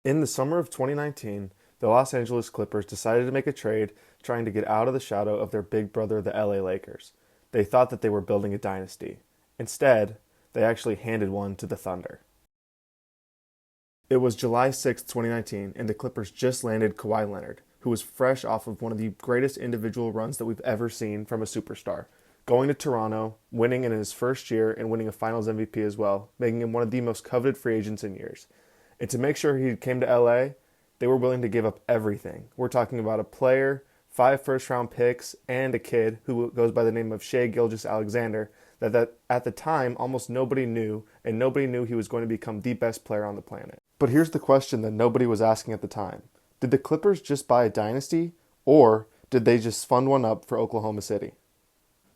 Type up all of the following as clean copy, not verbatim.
In the summer of 2019, the Los Angeles Clippers decided to make a trade trying to get out of the shadow of their big brother, the LA Lakers. They thought that they were building a dynasty. Instead, they actually handed one to the Thunder. It was July 6, 2019, and the Clippers just landed Kawhi Leonard, who was fresh off of one of the greatest individual runs that we've ever seen from a superstar. Going to Toronto, winning in his first year, and winning a Finals MVP as well, making him one of the most coveted free agents in years. And to make sure he came to LA, they were willing to give up everything. We're talking about a player, 5 first-round picks, and a kid who goes by the name of Shai Gilgeous-Alexander that at the time almost nobody knew, and nobody knew he was going to become the best player on the planet. But here's the question that nobody was asking at the time. Did the Clippers just buy a dynasty, or did they just fund one up for Oklahoma City?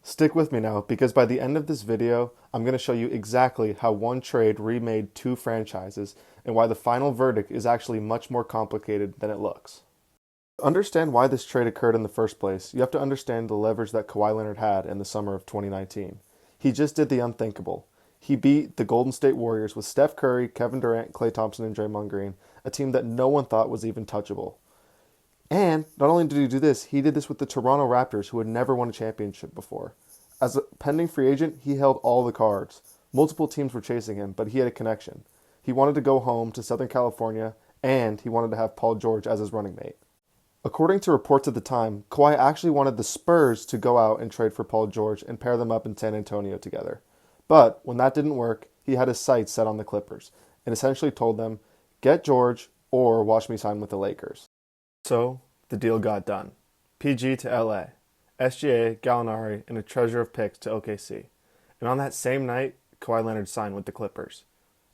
Stick with me now, because by the end of this video, I'm going to show you exactly how one trade remade 2 franchises and why the final verdict is actually much more complicated than it looks. To understand why this trade occurred in the first place, you have to understand the leverage that Kawhi Leonard had in the summer of 2019. He just did the unthinkable. He beat the Golden State Warriors with Steph Curry, Kevin Durant, Klay Thompson, and Draymond Green, a team that no one thought was even touchable. And not only did he do this, he did this with the Toronto Raptors, who had never won a championship before. As a pending free agent, he held all the cards. Multiple teams were chasing him, but he had a connection. He wanted to go home to Southern California, and he wanted to have Paul George as his running mate. According to reports at the time, Kawhi actually wanted the Spurs to go out and trade for Paul George and pair them up in San Antonio together. But when that didn't work, he had his sights set on the Clippers and essentially told them, get George or watch me sign with the Lakers. So the deal got done. PG to LA, SGA, Gallinari, and a treasure of picks to OKC. And on that same night, Kawhi Leonard signed with the Clippers.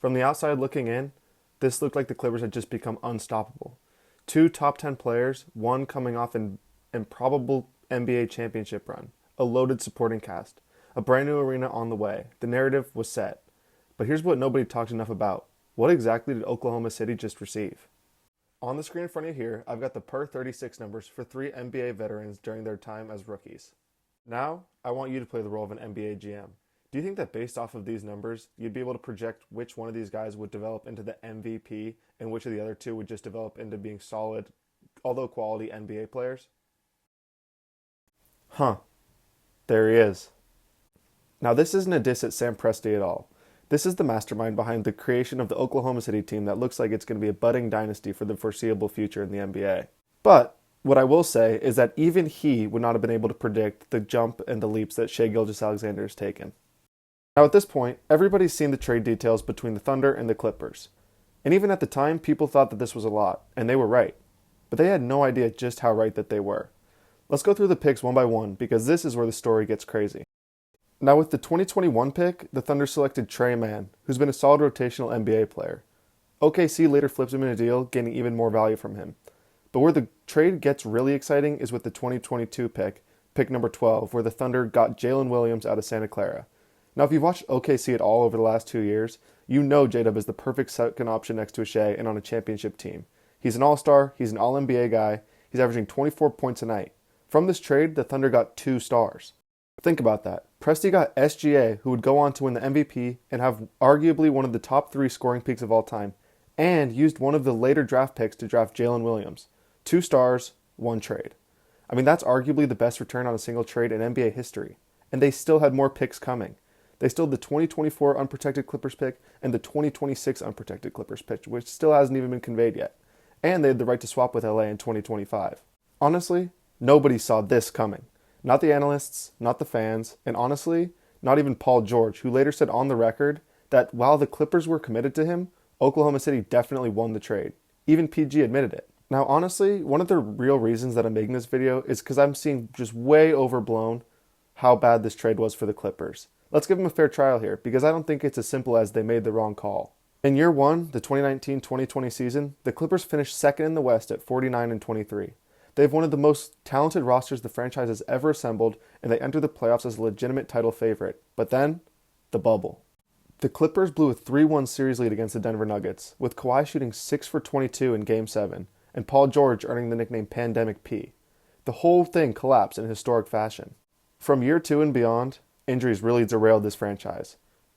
From the outside looking in, this looked like the Clippers had just become unstoppable. 2 top 10 players, one coming off an improbable NBA championship run, a loaded supporting cast, a brand new arena on the way. The narrative was set. But here's what nobody talked enough about. What exactly did Oklahoma City just receive? On the screen in front of you here, I've got the per 36 numbers for 3 NBA veterans during their time as rookies. Now, I want you to play the role of an NBA GM. Do you think that based off of these numbers, you'd be able to project which one of these guys would develop into the MVP and which of the other 2 would just develop into being solid, although quality NBA players? There he is. Now, this isn't a diss at Sam Presti at all. This is the mastermind behind the creation of the Oklahoma City team that looks like it's going to be a budding dynasty for the foreseeable future in the NBA. But what I will say is that even he would not have been able to predict the jump and the leaps that Shai Gilgeous-Alexander has taken. Now at this point, everybody's seen the trade details between the Thunder and the Clippers. And even at the time, people thought that this was a lot, and they were right. But they had no idea just how right that they were. Let's go through the picks one by one, because this is where the story gets crazy. Now with the 2021 pick, the Thunder selected Tre Mann, who's been a solid rotational NBA player. OKC later flips him in a deal, gaining even more value from him. But where the trade gets really exciting is with the 2022 pick number 12, where the Thunder got Jalen Williams out of Santa Clara. Now if you've watched OKC at all over the last 2 years, you know J-Dub is the perfect second option next to a Shai and on a championship team. He's an all-star, he's an all-NBA guy, he's averaging 24 points a night. From this trade, the Thunder got 2 stars. Think about that. Presti got SGA, who would go on to win the MVP and have arguably one of the top 3 scoring peaks of all time, and used one of the later draft picks to draft Jalen Williams. 2 stars, 1 trade. I mean, that's arguably the best return on a single trade in NBA history. And they still had more picks coming. They still had the 2024 unprotected Clippers pick and the 2026 unprotected Clippers pick, which still hasn't even been conveyed yet. And they had the right to swap with LA in 2025. Honestly, nobody saw this coming. Not the analysts, not the fans, and honestly, not even Paul George, who later said on the record that while the Clippers were committed to him, Oklahoma City definitely won the trade. Even PG admitted it. Now honestly, one of the real reasons that I'm making this video is because I'm seeing just way overblown how bad this trade was for the Clippers. Let's give them a fair trial here, because I don't think it's as simple as they made the wrong call. In year 1, the 2019-2020 season, the Clippers finished second in the West at 49-23. They have one of the most talented rosters the franchise has ever assembled, and they enter the playoffs as a legitimate title favorite. But then, the bubble. The Clippers blew a 3-1 series lead against the Denver Nuggets, with Kawhi shooting 6 for 22 in Game 7, and Paul George earning the nickname Pandemic P. The whole thing collapsed in historic fashion. From year 2 and beyond, injuries really derailed this franchise.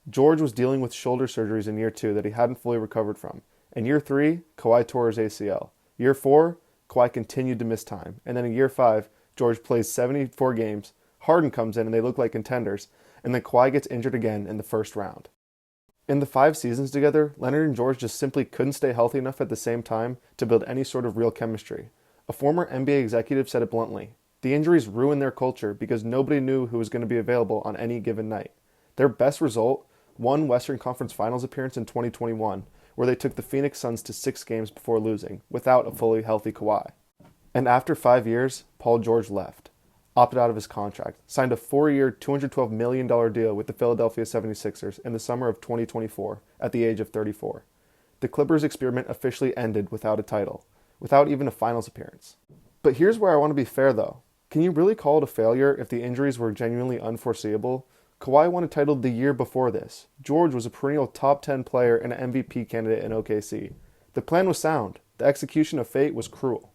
George was dealing with shoulder surgeries in year 2 that he hadn't fully recovered from, In year 3, Kawhi tore his ACL. Year 4, Kawhi continued to miss time. And then in year 5, George plays 74 games, Harden comes in and they look like contenders, and then Kawhi gets injured again in the first round. In the 5 seasons together, Leonard and George just simply couldn't stay healthy enough at the same time to build any sort of real chemistry. A former NBA executive said it bluntly: the injuries ruined their culture because nobody knew who was going to be available on any given night. Their best result, one Western Conference Finals appearance in 2021, where they took the Phoenix Suns to 6 games before losing, without a fully healthy Kawhi. And after 5 years, Paul George left, opted out of his contract, signed a 4-year, $212 million deal with the Philadelphia 76ers in the summer of 2024 at the age of 34. The Clippers experiment officially ended without a title, without even a finals appearance. But here's where I want to be fair though. Can you really call it a failure if the injuries were genuinely unforeseeable? Kawhi won a title the year before this. George was a perennial top 10 player and an MVP candidate in OKC. The plan was sound. The execution of fate was cruel.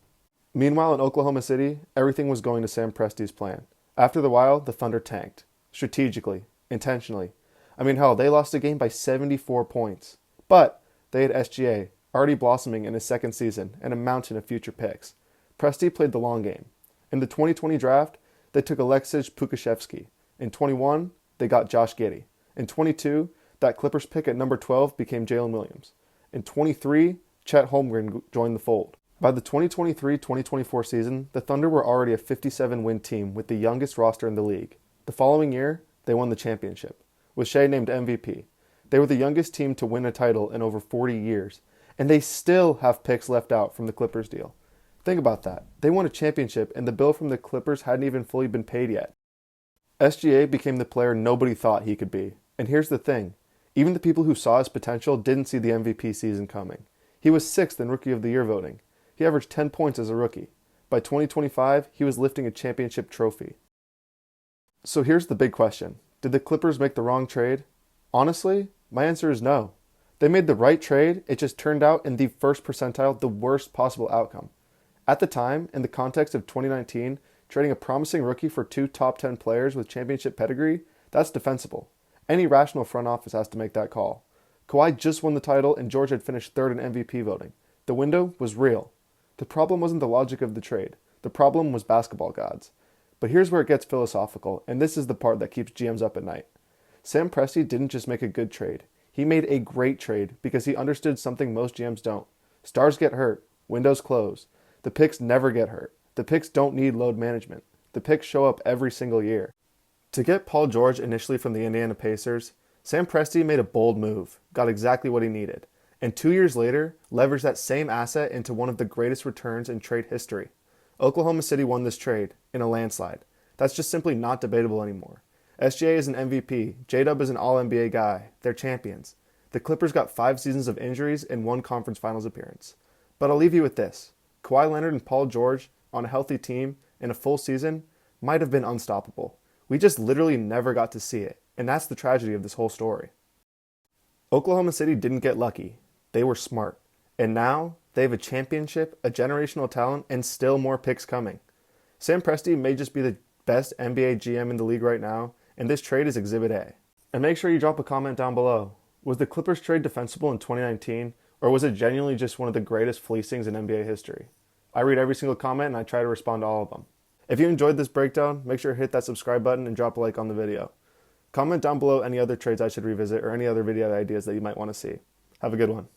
Meanwhile, in Oklahoma City, everything was going to Sam Presti's plan. After the while, the Thunder tanked. Strategically. Intentionally. I mean, hell, they lost a game by 74 points. But they had SGA, already blossoming in his second season, and a mountain of future picks. Presti played the long game. In the 2020 draft, they took Aleksej Pukashevsky. In 21, they got Josh Giddey. In 22, that Clippers pick at number 12 became Jalen Williams. In 23, Chet Holmgren joined the fold. By the 2023-2024 season, the Thunder were already a 57-win team with the youngest roster in the league. The following year, they won the championship, with Shai named MVP. They were the youngest team to win a title in over 40 years, and they still have picks left out from the Clippers deal. Think about that. They won a championship, and the bill from the Clippers hadn't even fully been paid yet. SGA became the player nobody thought he could be. And here's the thing. Even the people who saw his potential didn't see the MVP season coming. He was 6th in Rookie of the Year voting. He averaged 10 points as a rookie. By 2025, he was lifting a championship trophy. So here's the big question. Did the Clippers make the wrong trade? Honestly, my answer is no. They made the right trade, it just turned out in the first percentile the worst possible outcome. At the time, in the context of 2019, trading a promising rookie for 2 top 10 players with championship pedigree, that's defensible. Any rational front office has to make that call. Kawhi just won the title and George had finished 3rd in MVP voting. The window was real. The problem wasn't the logic of the trade. The problem was basketball gods. But here's where it gets philosophical, and this is the part that keeps GMs up at night. Sam Presti didn't just make a good trade. He made a great trade because he understood something most GMs don't. Stars get hurt. Windows close. The picks never get hurt. The picks don't need load management. The picks show up every single year. To get Paul George initially from the Indiana Pacers, Sam Presti made a bold move, got exactly what he needed, and 2 years later, leveraged that same asset into one of the greatest returns in trade history. Oklahoma City won this trade in a landslide. That's just simply not debatable anymore. SGA is an MVP. J-Dub is an All-NBA guy. They're champions. The Clippers got 5 seasons of injuries and 1 conference finals appearance. But I'll leave you with this. Kawhi Leonard and Paul George, on a healthy team, in a full season, might have been unstoppable. We just literally never got to see it, and that's the tragedy of this whole story. Oklahoma City didn't get lucky. They were smart. And now, they have a championship, a generational talent, and still more picks coming. Sam Presti may just be the best NBA GM in the league right now, and this trade is Exhibit A. And make sure you drop a comment down below. Was the Clippers trade defensible in 2019, or was it genuinely just one of the greatest fleecings in NBA history? I read every single comment and I try to respond to all of them. If you enjoyed this breakdown, make sure to hit that subscribe button and drop a like on the video. Comment down below any other trades I should revisit or any other video ideas that you might want to see. Have a good one.